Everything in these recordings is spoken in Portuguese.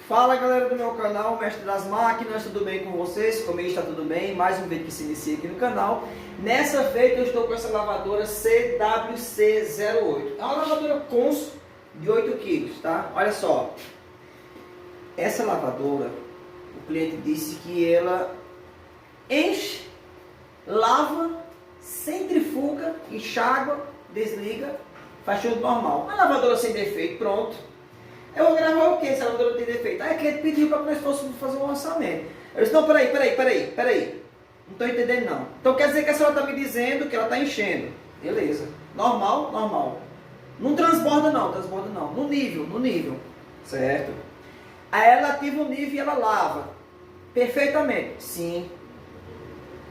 Fala galera do meu canal, Mestre das Máquinas, tudo bem com vocês? Comigo está tudo bem? Mais um vídeo que se inicia aqui no canal. Nessa feita eu estou com essa lavadora CWC08. É uma lavadora Consul de 8 kg, tá? Olha só. Essa lavadora, o cliente disse que ela enche, lava, centrifuga, enxágua, desliga, faz tudo normal. Uma lavadora sem defeito, pronto. Eu vou gravar o que se a lavadora tem defeito? Aí a cliente pediu para que nós fôssemos fazer um orçamento. Eu disse, não, peraí. Não estou entendendo não. Então quer dizer que a senhora está me dizendo que ela está enchendo. Beleza. Normal. Não transborda não. No nível. Certo? Aí ela ativa o nível e ela lava. Perfeitamente. Sim.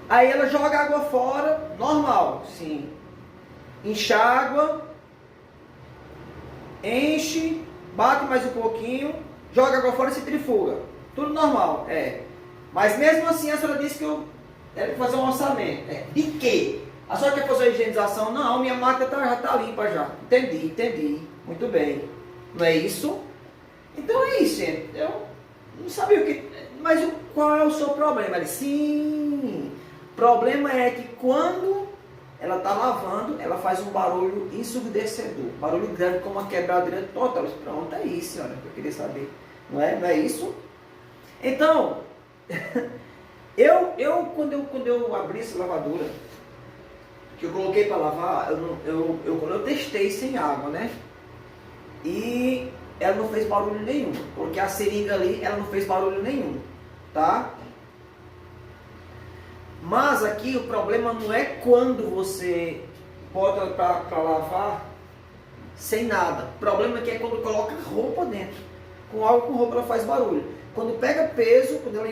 Aí ela joga água fora. Normal. Sim. Enxágua. Enche. Bate mais um pouquinho, joga água fora e centrifuga. Tudo normal, Mas mesmo assim a senhora disse que eu deve fazer um orçamento. De quê? A senhora quer fazer a higienização? Não, minha máquina já está limpa já. Entendi. Muito bem. Não é isso? Então é isso, gente. Eu não sabia o que... Mas qual é o seu problema? Ele, sim. O problema é que quando ela está lavando, ela faz um barulho ensurdecedor. Barulho grande como uma quebradeira total. Pronto, é isso, olha, que eu queria saber. Não é isso? Então, quando eu abri essa lavadora, que eu coloquei para lavar, eu testei sem água, né? E ela não fez barulho nenhum. Porque a seringa ali, ela não fez barulho nenhum, tá? Mas aqui o problema não é quando você bota para lavar sem nada. O problema aqui é quando coloca roupa dentro. Com algo com roupa ela faz barulho. Quando pega peso, quando ela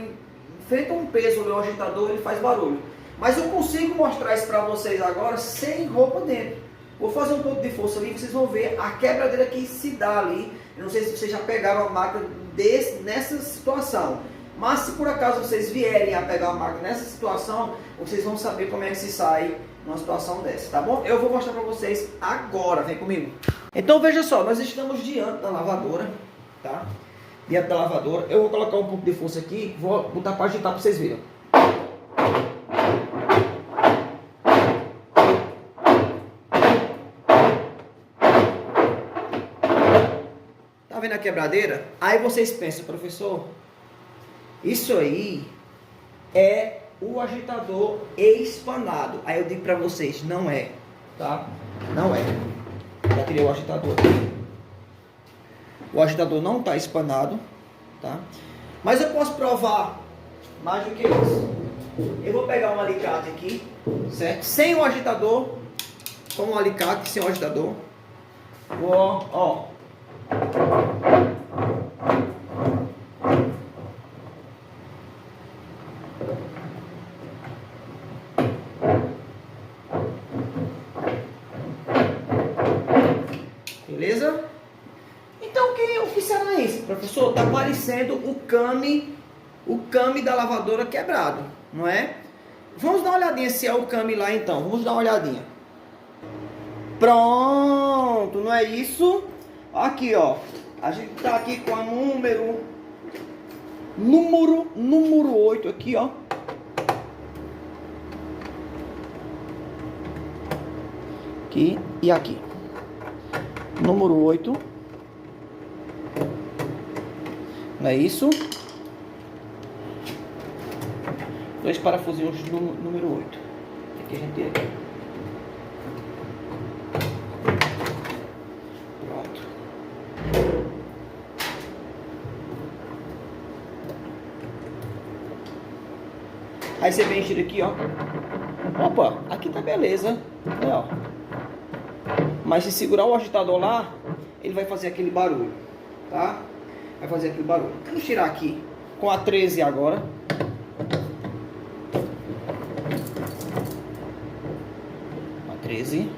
enfrenta um peso no agitador, ele faz barulho. Mas eu consigo mostrar isso para vocês agora sem roupa dentro. Vou fazer um pouco de força ali, vocês vão ver a quebradeira que se dá ali. Eu não sei se vocês já pegaram a máquina nessa situação. Mas se por acaso vocês vierem a pegar a máquina nessa situação, vocês vão saber como é que se sai numa situação dessa, tá bom? Eu vou mostrar para vocês agora, vem comigo. Então veja só, nós estamos diante da lavadora, tá? Diante da lavadora, eu vou colocar um pouco de força aqui, vou botar para agitar para vocês verem. Tá vendo a quebradeira? Aí vocês pensam, professor, isso aí é o agitador espanado. Aí eu digo para vocês, não é, tá? Não é. Já tirei o agitador. O agitador não está espanado, tá? Mas eu posso provar mais do que isso. Eu vou pegar um alicate aqui, certo? Sem o agitador, com um alicate, sem o agitador. Ó. Beleza? Então o que será isso, professor? Está parecendo o came da lavadora quebrado, não é? Vamos dar uma olhadinha se é o came lá então. Vamos dar uma olhadinha. Pronto, não é isso? Aqui, ó. A gente tá aqui com a número 8 aqui, ó. Aqui e aqui. Número 8. Não é isso? 2 parafusinhos número 8. Aqui a gente tem aqui. Pronto. Aí você vem e tira aqui, ó. Opa, aqui tá beleza. Ó. Mas se segurar o agitador lá, ele vai fazer aquele barulho, tá? Vai fazer aquele barulho. Vamos tirar aqui com a 13 agora. A 13.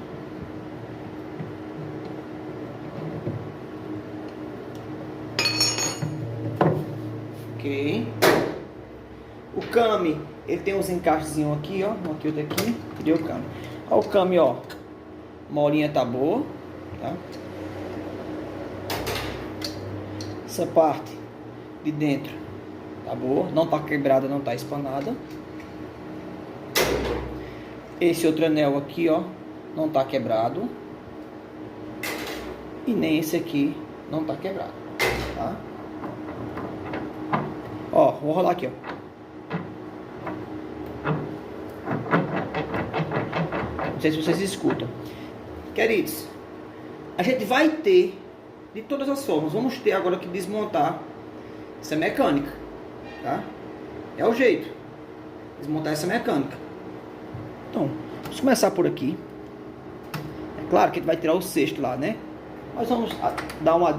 Ok. O came, ele tem uns encaixezinhos aqui, ó. Um aqui, outro aqui. Cadê o came? Ó, o came, ó. Molinha tá boa, tá? Essa parte de dentro tá boa, não tá quebrada, não tá espanada. Esse outro anel aqui, ó, não tá quebrado. E nem esse aqui não tá quebrado, tá? Ó, vou rolar aqui, ó. Não sei se vocês escutam. Queridos, a gente vai ter, de todas as formas, vamos ter agora que desmontar essa mecânica, tá? É o jeito, desmontar essa mecânica. Então, vamos começar por aqui. É claro que a gente vai tirar o cesto lá, né? Mas vamos dar uma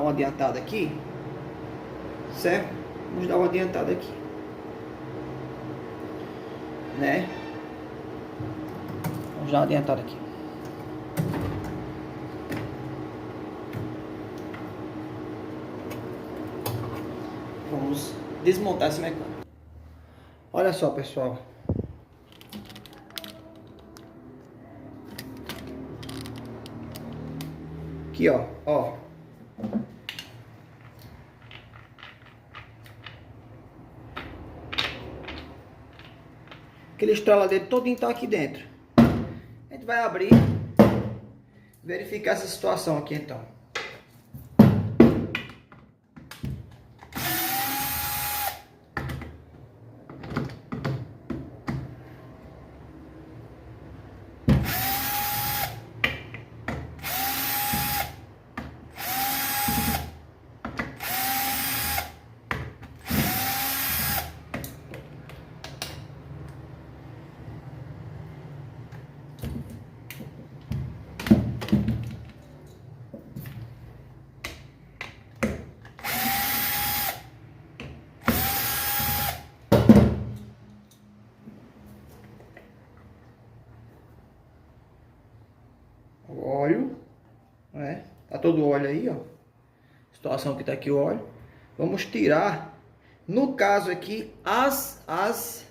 adiantada aqui, certo? Vamos dar uma adiantada aqui, né? Vamos dar uma adiantada aqui. Vamos desmontar essa mecânica. Olha só, pessoal. Aqui, ó, ó. Aquele estraladeiro todinho tá aqui dentro. A gente vai abrir, verificar essa situação aqui então. O óleo, né? Tá todo o óleo aí, ó. Situação que tá aqui o óleo. Vamos tirar, no caso aqui, as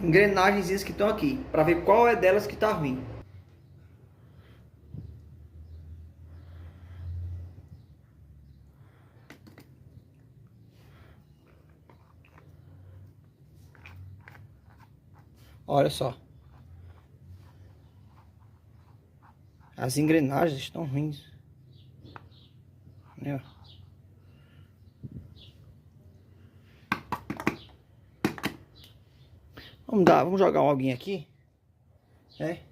engrenagens que estão aqui, para ver qual é delas que tá ruim. Olha só. As engrenagens estão ruins. Né? Vamos jogar um alguinho aqui. É.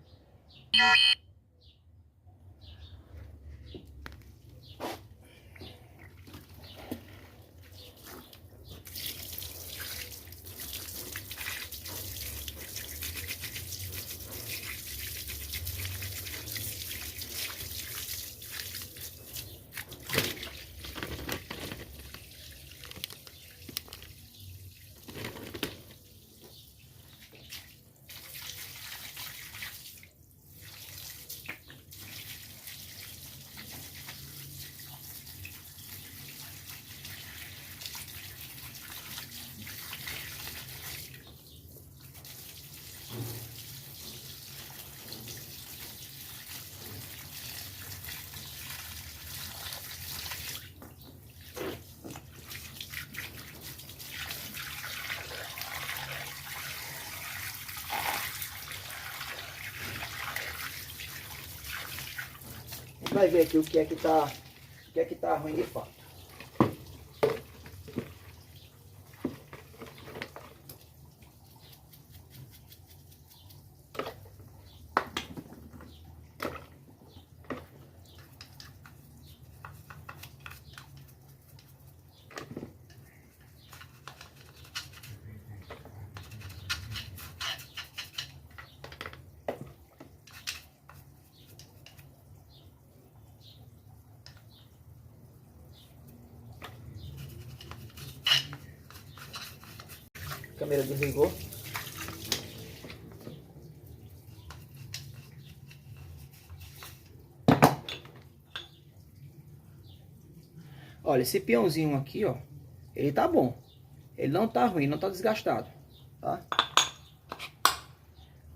Vai ver aqui o que é que tá ruim de fato. A câmera desligou. Olha, esse peãozinho aqui, ó, ele tá bom. Ele não tá ruim, não tá desgastado, tá?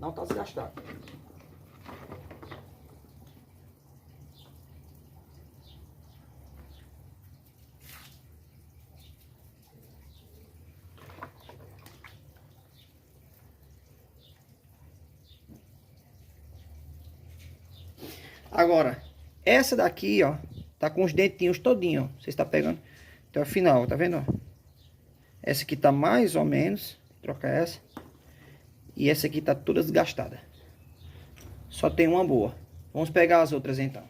Não tá desgastado. Agora, essa daqui, ó, tá com os dentinhos todinho, ó. Você está pegando até o final, tá vendo? Ó? Essa aqui tá mais ou menos, troca essa. E essa aqui tá toda desgastada. Só tem uma boa. Vamos pegar as outras então.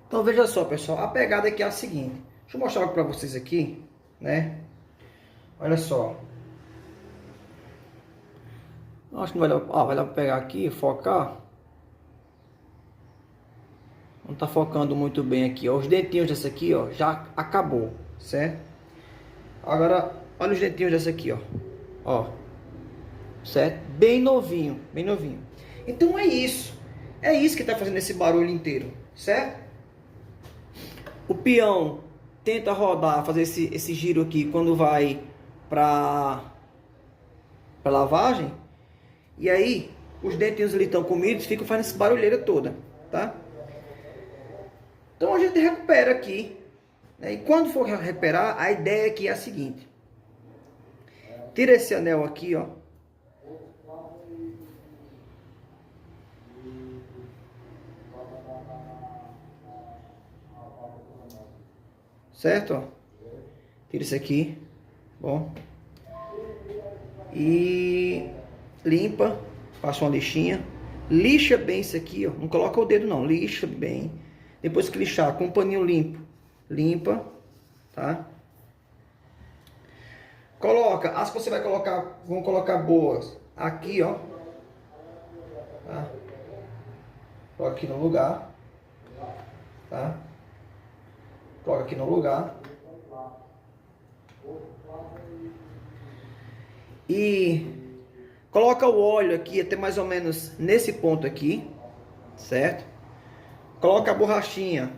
Então veja só, pessoal, a pegada aqui é a seguinte. Deixa eu mostrar algo para vocês aqui, né? Olha só. Acho que não vai dar, vai dar para pegar aqui, focar. Não tá focando muito bem aqui, ó. Os dentinhos dessa aqui, ó, já acabou, certo? Agora, olha os dentinhos dessa aqui, ó. Ó. Certo? Bem novinho, bem novinho. Então é isso. É isso que tá fazendo esse barulho inteiro, certo? O peão tenta rodar, fazer esse giro aqui quando vai para lavagem. E aí, os dentinhos ali estão comidos, ficam fazendo essa barulheira toda, tá? Então a gente recupera aqui, né? E quando for recuperar, a ideia aqui é a seguinte. Tira esse anel aqui, ó. Certo, ó. Tira isso aqui. Bom. E limpa. Passa uma lixinha. Lixa bem isso aqui, ó. Não coloca o dedo não. Lixa bem. Depois que lixar, com um paninho limpo. Limpa. Tá? Coloca. As que você vai colocar, vão colocar boas. Aqui, ó. Tá? Coloca aqui no lugar. Tá? Coloca aqui no lugar. E coloca o óleo aqui até mais ou menos nesse ponto aqui, certo? Coloca a borrachinha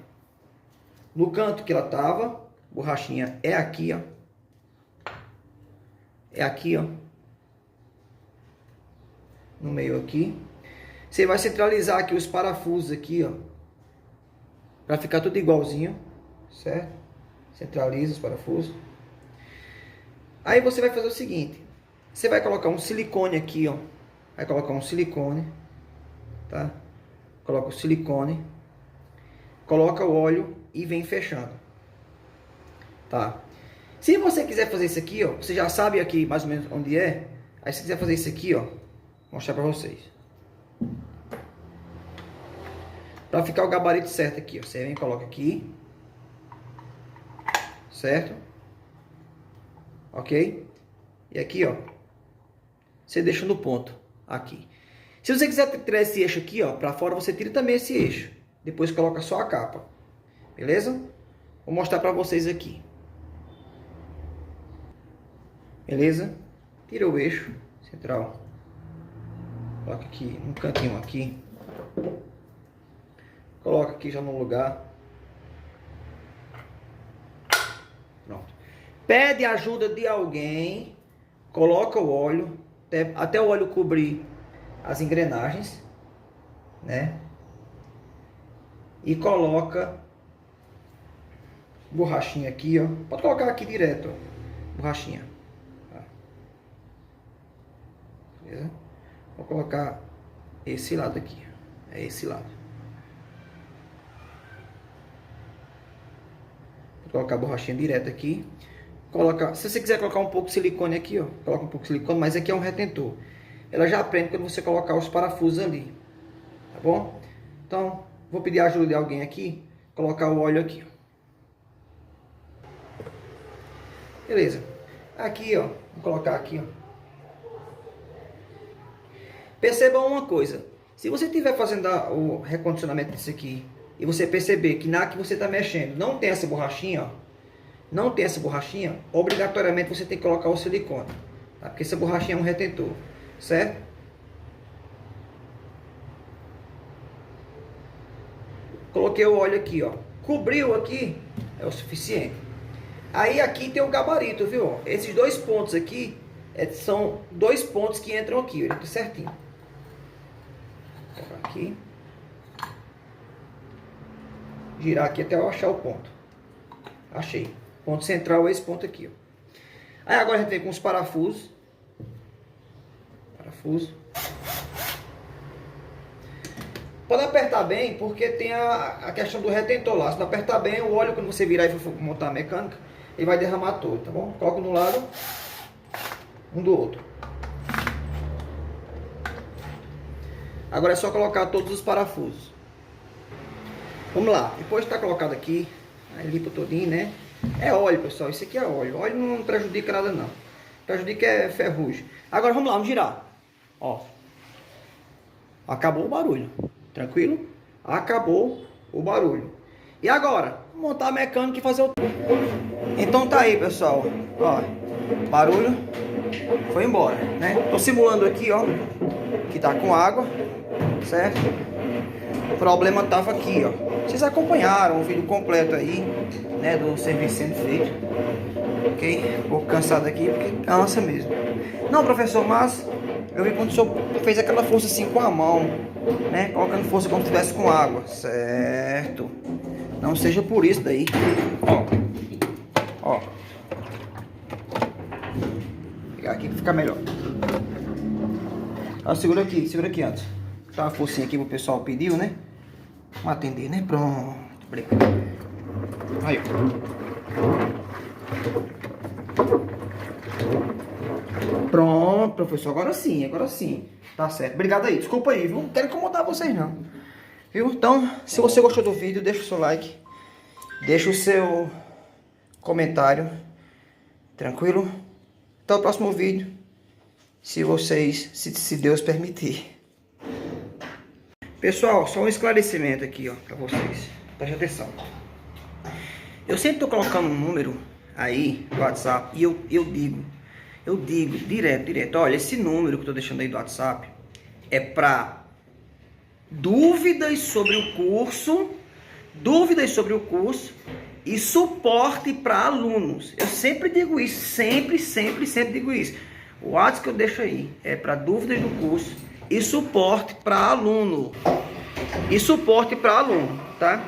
no canto que ela tava. Borrachinha é aqui, ó. É aqui, ó. No meio aqui. Você vai centralizar aqui os parafusos aqui, ó. Pra ficar tudo igualzinho, certo? Centraliza os parafusos. Aí você vai fazer o seguinte. Você vai colocar um silicone aqui, ó. Vai colocar um silicone, tá? Coloca o silicone. Coloca o óleo e vem fechando. Tá? Se você quiser fazer isso aqui, ó. Você já sabe aqui mais ou menos onde é. Aí se quiser fazer isso aqui, ó. Vou mostrar pra vocês. Pra ficar o gabarito certo aqui, ó. Você vem e coloca aqui. Certo? Ok? E aqui, ó. Você deixa no ponto. Aqui. Se você quiser tirar esse eixo aqui, ó. Pra fora, você tira também esse eixo. Depois coloca só a capa. Beleza? Vou mostrar pra vocês aqui. Beleza? Tira o eixo central. Coloca aqui, um cantinho aqui. Coloca aqui já no lugar. Pronto. Pede ajuda de alguém. Coloca o óleo. Até o óleo cobrir as engrenagens. Né? E coloca borrachinha aqui, ó. Pode colocar aqui direto, ó. Borrachinha. Tá. Beleza? Vou colocar esse lado aqui. É esse lado. Vou colocar a borrachinha direto aqui. Coloca, se você quiser colocar um pouco de silicone aqui, ó. Coloca um pouco de silicone, mas aqui é um retentor. Ela já aprende quando você colocar os parafusos ali. Tá bom? Então, vou pedir a ajuda de alguém aqui. Colocar o óleo aqui, ó. Beleza. Aqui, ó. Vou colocar aqui, ó. Percebam uma coisa. Se você estiver fazendo o recondicionamento disso aqui e você perceber que na que você está mexendo não tem essa borrachinha, ó, não tem essa borrachinha, obrigatoriamente você tem que colocar o silicone, tá? Porque essa borrachinha é um retentor, certo? Coloquei o óleo aqui, ó. Cobriu aqui, é o suficiente. Aí aqui tem o gabarito, viu? Esses dois pontos aqui são dois pontos que entram aqui, ó, certinho. Vou colocar aqui. Girar aqui até eu achar o ponto. Achei. Ponto central é esse ponto aqui, ó. Aí agora a gente vem com os parafusos. Parafuso. Pode apertar bem, porque tem a questão do retentor lá. Se não apertar bem, o óleo, quando você virar e for montar a mecânica, ele vai derramar todo, tá bom? Coloca no lado, um do outro. Agora é só colocar todos os parafusos. Vamos lá, depois de estar colocado aqui, aí limpa todinho, né? É óleo, pessoal, isso aqui é óleo. Óleo não prejudica nada não. Prejudica é ferrugem. Agora vamos lá, vamos girar. Ó. Acabou o barulho. Tranquilo? Acabou o barulho. E agora? Montar a mecânica e fazer o... Então tá aí, pessoal. Ó. Barulho. Foi embora, né? Tô simulando aqui, ó. Que tá com água. Certo? O problema tava aqui, ó. Vocês acompanharam o vídeo completo aí, né? Do serviço sendo feito. Ok? Um pouco cansado aqui, porque cansa mesmo. Não, professor, mas eu vi quando o senhor fez aquela força assim com a mão, né? Colocando força como se estivesse com água. Certo. Não seja por isso daí. Ó. Ó. Vou pegar aqui pra ficar melhor. Ó, segura aqui antes. Tá uma forcinha aqui que o pessoal pediu, né? Vamos atender, né? Pronto. Aí, ó. Pronto, professor. Agora sim. Tá certo. Obrigado aí. Desculpa aí, viu? Não quero incomodar vocês, não. Viu? Então, se você gostou do vídeo, deixa o seu like. Deixa o seu comentário. Tranquilo? Até o próximo vídeo. Se Deus permitir. Pessoal, só um esclarecimento aqui, ó, pra vocês. Preste atenção. Eu sempre tô colocando um número aí do WhatsApp e eu digo direto, olha, esse número que eu tô deixando aí do WhatsApp é pra dúvidas sobre o curso e suporte para alunos. Eu sempre digo isso, sempre digo isso. O WhatsApp que eu deixo aí é para dúvidas do curso e suporte para aluno. Tá?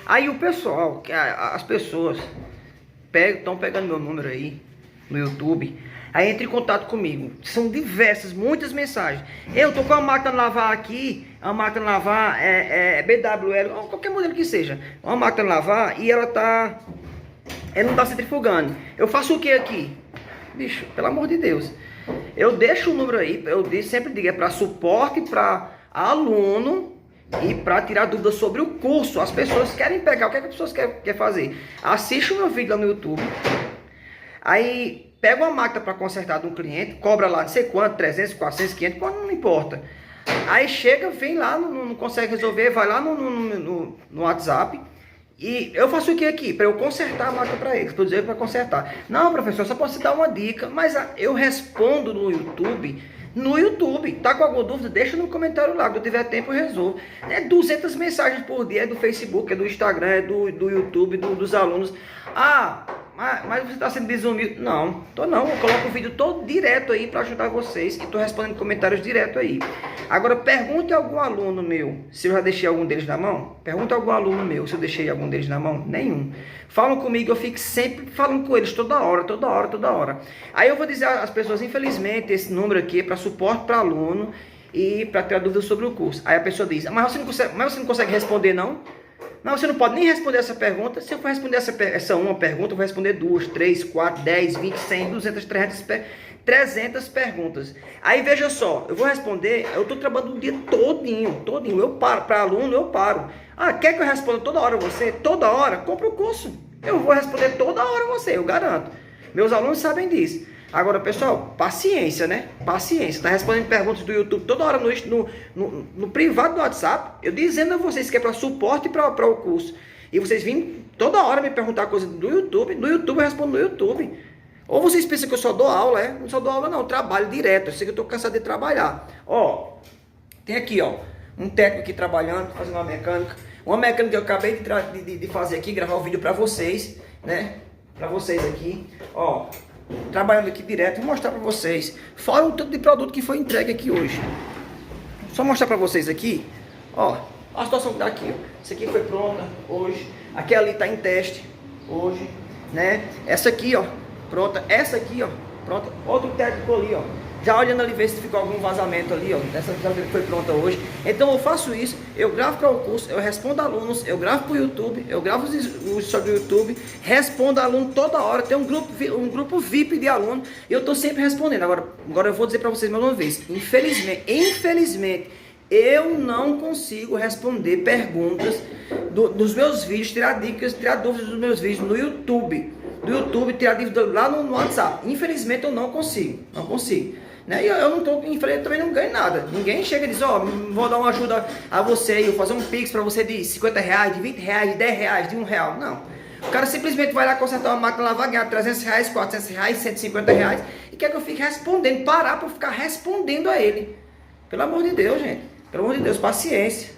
Aí o pessoal, as pessoas estão pegando meu número aí no YouTube, aí entra em contato comigo. São diversas, muitas mensagens. Eu tô com a máquina de lavar aqui, a máquina de lavar é BWL, qualquer modelo que seja. Uma máquina de lavar e ela não tá centrifugando. Eu faço o que aqui? Bicho, pelo amor de Deus. Eu deixo o número aí, sempre digo, é para suporte para aluno e para tirar dúvidas sobre o curso. As pessoas querem pegar, o que é que as pessoas querem fazer? Assiste o meu vídeo lá no YouTube, aí pega uma máquina para consertar de um cliente, cobra lá não sei quanto, 300, 400, 500, não importa. Aí chega, vem lá, não consegue resolver, vai lá no WhatsApp. E eu faço o que aqui? Para eu consertar a máquina para eles, para dizer para consertar. Não, professor, só posso te dar uma dica, mas eu respondo no YouTube. Tá com alguma dúvida? Deixa no comentário lá, quando eu tiver tempo eu resolvo. É 200 mensagens por dia, é do Facebook, é do Instagram, é do YouTube, dos alunos. Ah, mas você está sendo desumilde? Não, eu coloco o vídeo todo direto aí para ajudar vocês e estou respondendo comentários direto aí. Agora, pergunte a algum aluno meu se eu já deixei algum deles na mão. Pergunta a algum aluno meu se eu deixei algum deles na mão. Nenhum. Falam comigo, eu fico sempre falando com eles toda hora. Aí eu vou dizer às pessoas, infelizmente, esse número aqui é para suporte para aluno e para ter dúvidas sobre o curso. Aí a pessoa diz, mas você não consegue responder não? Não, você não pode nem responder essa pergunta. Se eu for responder essa uma pergunta, eu vou responder 2, 3, 4, 10, 20, 100, 200, 300 perguntas. Aí veja só, eu vou responder, eu estou trabalhando o dia todinho. Eu paro, para aluno eu paro. Ah, quer que eu responda toda hora você? Toda hora? Compra o curso. Eu vou responder toda hora você, eu garanto. Meus alunos sabem disso. Agora, pessoal, paciência, né? Paciência. Tá respondendo perguntas do YouTube toda hora no privado do WhatsApp. Eu dizendo a vocês que é para suporte para o curso. E vocês vêm toda hora me perguntar coisa do YouTube. No YouTube eu respondo no YouTube. Ou vocês pensam que eu só dou aula, Não só dou aula não, eu trabalho direto. Eu sei que eu tô cansado de trabalhar. Ó, tem aqui, ó, um técnico aqui trabalhando, fazendo uma mecânica. Uma mecânica que eu acabei de fazer aqui, gravar o vídeo para vocês, né? Para vocês aqui, ó. Trabalhando aqui direto, vou mostrar para vocês. Fora o tanto de produto que foi entregue aqui hoje. Só mostrar para vocês aqui, ó, a situação que tá aqui, ó. Essa aqui foi pronta hoje. Aquela ali tá em teste hoje, né? Essa aqui, ó, pronta. Essa aqui, ó, pronta. Outro técnico ali, ó, já olhando ali ver se ficou algum vazamento ali, ó, dessa que foi pronta hoje. Então eu faço isso, eu gravo para o curso, eu respondo alunos, eu gravo para o YouTube, eu gravo os sobre o YouTube, respondo aluno toda hora, tem um grupo VIP de aluno, e eu estou sempre respondendo. Agora eu vou dizer para vocês mais uma vez, infelizmente, eu não consigo responder perguntas dos meus vídeos, tirar dicas, tirar dúvidas dos meus vídeos no YouTube. Do YouTube, tirar dúvidas lá no WhatsApp. Infelizmente eu não consigo. Né? E eu não tô, infelizmente, também não ganho nada. Ninguém chega e diz, ó, vou dar uma ajuda a você, eu fazer um Pix para você de 50 reais, de 20 reais, de 10 reais, de 1 real. Não. O cara simplesmente vai lá consertar uma máquina lá, vai ganhar 300 reais, 400 reais, 150 reais, e quer que eu fique respondendo, parar para ficar respondendo a ele. Pelo amor de Deus, gente. Pelo amor de Deus, paciência.